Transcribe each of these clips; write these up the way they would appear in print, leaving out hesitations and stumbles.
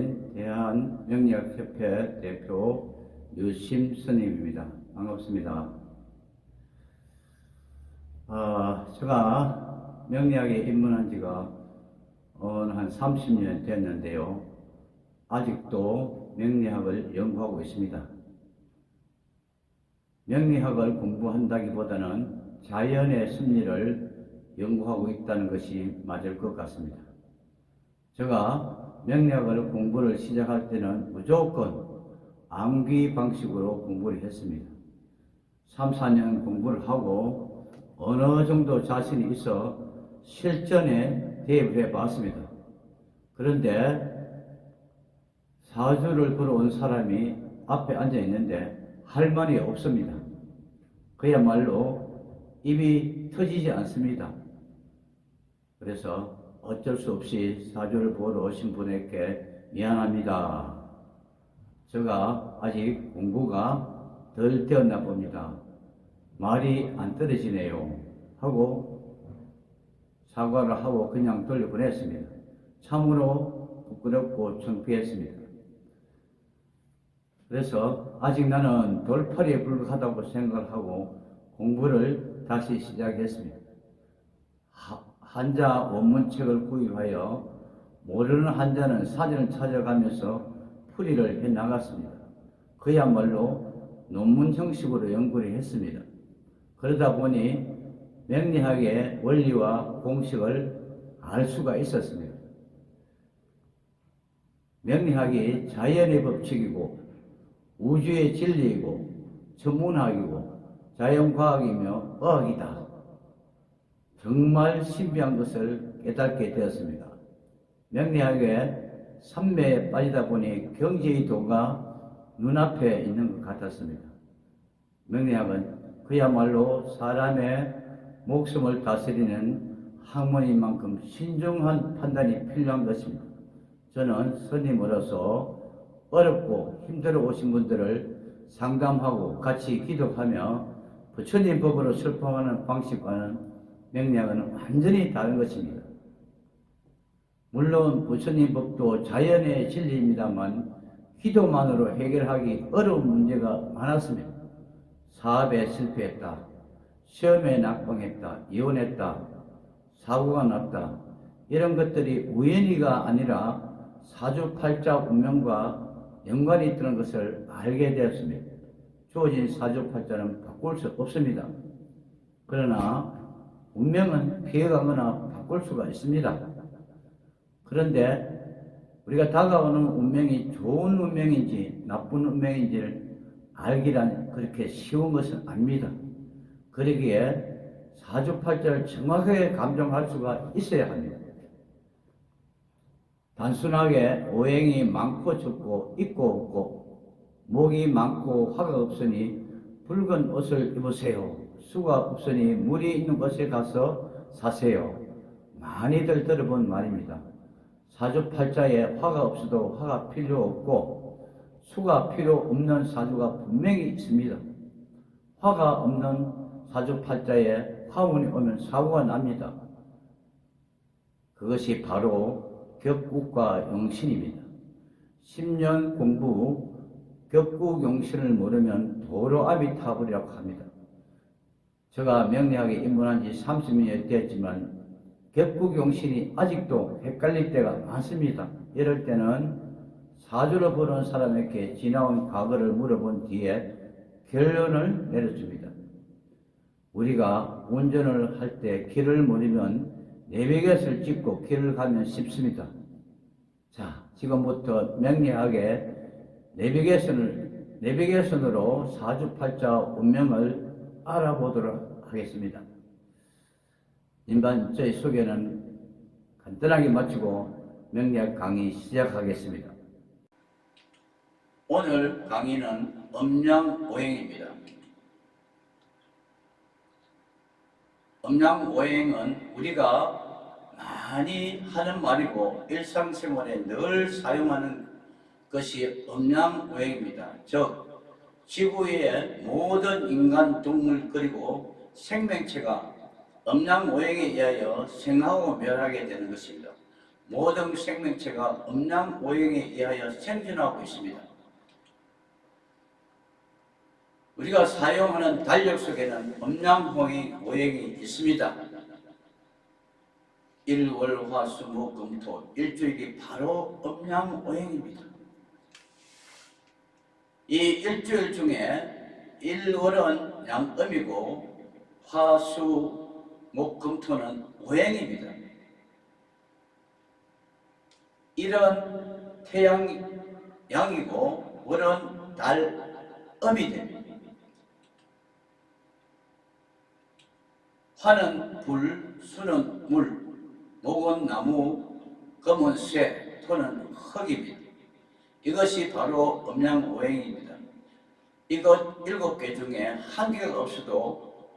오신 대한명리학협회 대표 유심 스님입니다. 반갑습니다. 제가 명리학에 입문한 지가 한 30년 됐는데요. 아직도 명리학을 연구하고 있습니다. 명리학을 공부한다기보다는 자연의 심리를 연구하고 있다는 것이 맞을 것 같습니다. 제가 명리학을 공부를 시작할 때는 무조건 암기 방식으로 공부를 했습니다. 3, 4년 공부를 하고 어느 정도 자신이 있어 실전에 대입을 해봤습니다. 그런데 사주를 걸어온 사람이 앞에 앉아 있는데 할 말이 없습니다. 그야말로 입이 터지지 않습니다. 그래서 어쩔 수 없이 사주를 보러 오신 분에게 미안합니다. 제가 아직 공부가 덜 되었나 봅니다. 말이 안 떨어지네요. 하고 사과를 하고 그냥 돌려보냈습니다. 참으로 부끄럽고 창피했습니다. 그래서 아직 나는 돌팔이에 불과하다고 생각을 하고 공부를 다시 시작했습니다. 한자 원문책을 구입하여 모르는 한자는 사전을 찾아가면서 풀이를 해 나갔습니다. 그야말로 논문 형식으로 연구를 했습니다. 그러다 보니 명리학의 원리와 공식을 알 수가 있었습니다. 명리학이 자연의 법칙이고 우주의 진리이고 천문학이고 자연과학이며 어학이다. 정말 신비한 것을 깨닫게 되었습니다. 명리학의 산매에 빠지다 보니 경제의 도가 눈앞에 있는 것 같았습니다. 명리학은 그야말로 사람의 목숨을 다스리는 학문인 만큼 신중한 판단이 필요한 것입니다. 저는 스님으로서 어렵고 힘들어 오신 분들을 상담하고 같이 기도하며 부처님 법으로 설법하는 방식과는 명리학은 완전히 다른 것입니다. 물론 부처님 법도 자연의 진리입니다만 기도만으로 해결하기 어려운 문제가 많았습니다. 사업에 실패했다, 시험에 낙방했다, 이혼했다, 사고가 났다, 이런 것들이 우연히가 아니라 사주팔자 운명과 연관이 있다는 것을 알게 되었습니다. 주어진 사주팔자는 바꿀 수 없습니다. 그러나 운명은 피해가거나 바꿀 수가 있습니다. 그런데 우리가 다가오는 운명이 좋은 운명인지 나쁜 운명인지를 알기란 그렇게 쉬운 것은 아닙니다. 그러기에 사주팔자를 정확하게 감정할 수가 있어야 합니다. 단순하게 오행이 많고 적고 있고 없고 목이 많고 화가 없으니 붉은 옷을 입으세요. 수가 없으니 물이 있는 곳에 가서 사세요. 많이들 들어본 말입니다. 사주팔자에 화가 없어도 화가 필요 없고 수가 필요 없는 사주가 분명히 있습니다. 화가 없는 사주팔자에 화운이 오면 사고가 납니다. 그것이 바로 격국과 용신입니다. 10년 공부 격국용신을 모르면 도로 앞이 타버리라고 합니다. 제가 명리학에 입문한 지 30년이 되었지만 격국용신이 아직도 헷갈릴 때가 많습니다. 이럴 때는 사주를 보는 사람에게 지나온 과거를 물어본 뒤에 결론을 내려줍니다. 우리가 운전을 할 때 길을 모르면 내비게이션을 찍고 길을 가면 쉽습니다. 자, 지금부터 명리학의 내비게이션으로 사주팔자 운명을 알아보도록 하겠습니다. 일반 저희 소개는 간단하게 마치고 명리학 강의 시작하겠습니다. 오늘 강의는 음양오행입니다. 음양오행은 우리가 많이 하는 말이고 일상생활에 늘 사용하는 것이 음양오행입니다. 즉 지구의 모든 인간, 동물 그리고 생명체가 음양오행에 의하여 생하고 멸하게 되는 것입니다. 모든 생명체가 음양오행에 의하여 생존하고 있습니다. 우리가 사용하는 달력 속에는 음양오행이 있습니다. 일월화수목금토 일주일이 바로 음양오행입니다. 이 일주일 중에 일월은 양음이고 화수목금토는 오행입니다. 일은 태양 양이고 월은 달 음이 됩니다. 화는 불, 수는 물, 목은 나무, 금은 쇠, 토는 흙입니다. 이것이 바로 음양오행입니다. 이것 7개 중에 한 개가 없어도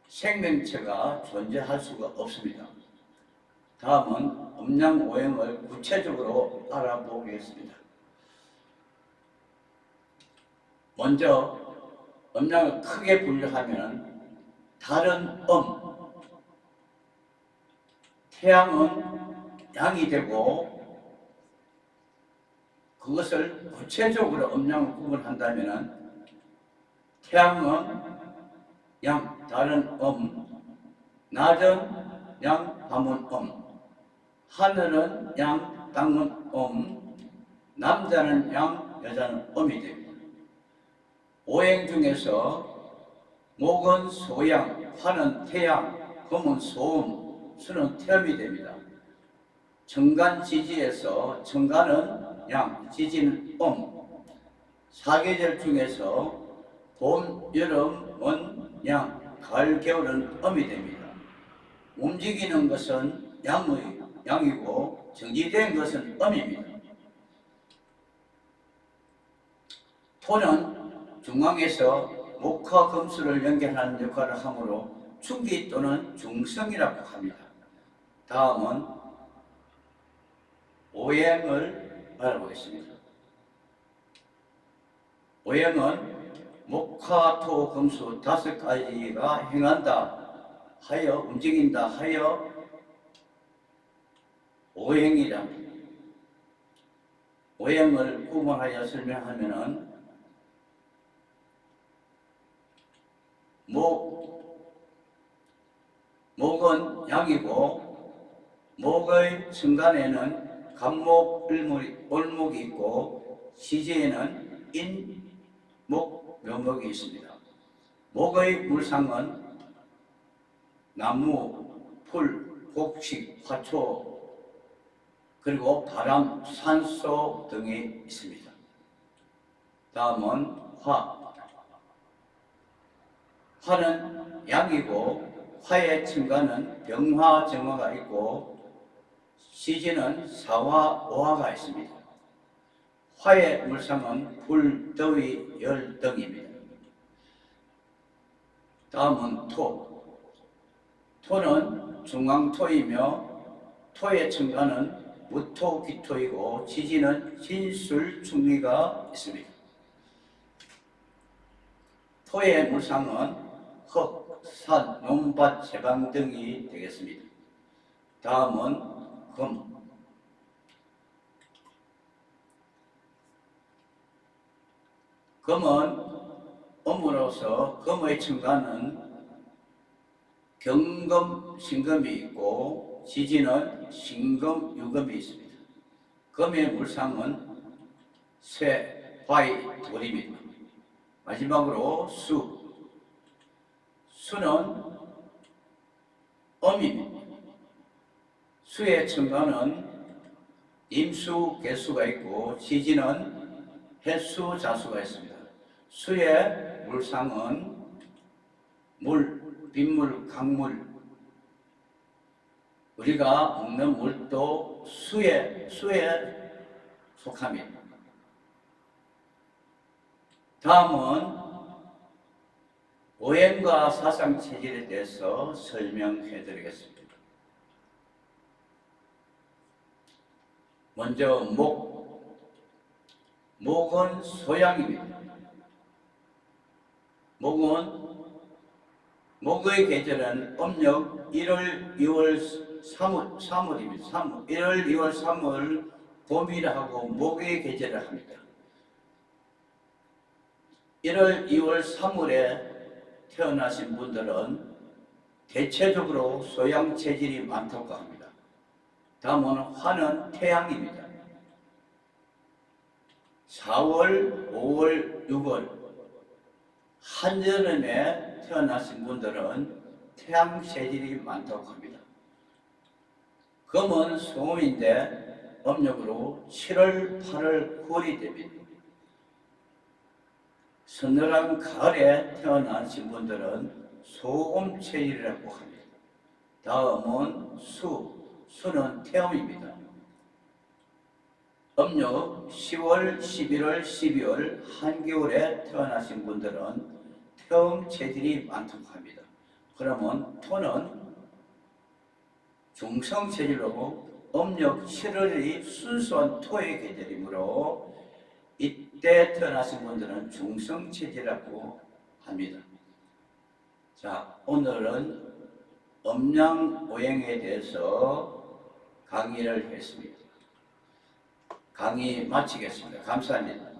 생명체가 존재할 수가 없습니다. 다음은 음양오행을 구체적으로 알아보겠습니다. 먼저 음양을 크게 분류하면 달은 태양은 양이 되고, 그것을 구체적으로 음양을 구분한다면 태양은 양, 달은 낮은 양, 밤은 하늘은 양, 땅은 남자는 양, 여자는 이 됩니다. 오행 중에서 목은 소양, 화는 태양, 금은 소음, 수는 태음이 됩니다. 정간지지에서 정간은 양, 지지는 사계절 중에서 봄, 여름은 양, 가을, 겨울은 음이 됩니다. 움직이는 것은 양이고 정지된 것은 음입니다. 토는 중앙에서 목화 금수를 연결하는 역할을 하므로 중기 또는 중성이라고 합니다. 다음은 오행을 알아보겠습니다. 오행은 목화, 토, 금수 5가지가 행한다 하여 움직인다 하여 오행이랍니다. 오행을 구분하여 설명하면은 목은 양이고 목의 중간에는 간목, 올목이 있고 지지에는 인목, 묘목이 있습니다. 목의 물상은 나무, 풀, 곡식, 화초, 그리고 바람, 산소 등이 있습니다. 다음은 화는 양이고 화의 층간은 병화, 정화가 있고 시지는 사화, 오화가 있습니다. 화의 물상은 불, 더위, 열 등입니다. 다음은 토는 중앙토이며 토의 층간은 무토, 기토이고 지지는 진술, 충리가 있습니다. 토의 물상은 흙, 산, 논밭, 제방 등이 되겠습니다. 다음은 금은 음으로서 금의 층간은 경금, 신금이 있고 지지는 신금, 유금이 있습니다. 금의 물상은 쇠, 화이, 돌입니다. 마지막으로 수는 음입니다. 수의 층간은 임수, 개수가 있고 지지는 해수, 자수가 있습니다. 수의 물상은 물, 빗물, 강물, 우리가 먹는 물도 수에 속합니다. 다음은 오행과 사상체질에 대해서 설명해 드리겠습니다. 먼저 목은 소양입니다. 목의 계절은 음력 1월, 2월, 3월입니다. 1월, 2월, 3월 봄이라고 목의 계절을 합니다. 1월, 2월, 3월에 태어나신 분들은 대체적으로 소양 체질이 많다고 합니다. 다음은 화는 태양입니다. 4월, 5월, 6월 한여름에 태어나신 분들은 태양 체질이 많다고 합니다. 금은 소음인데 음력으로 7월, 8월, 9월이 됩니다. 서늘한 가을에 태어나신 분들은 소음 체질이라고 합니다. 다음은 수는 태음입니다. 음력 10월, 11월, 12월 한겨울에 태어나신 분들은 태음 체질이 많다고 합니다. 그러면 토는 중성 체질로 음력 7월이 순수한 토의 계절이므로 이때 태어나신 분들은 중성 체질이라고 합니다. 자, 오늘은 음양-오행에 대해서 강의를 했습니다. 강의 마치겠습니다. 감사합니다.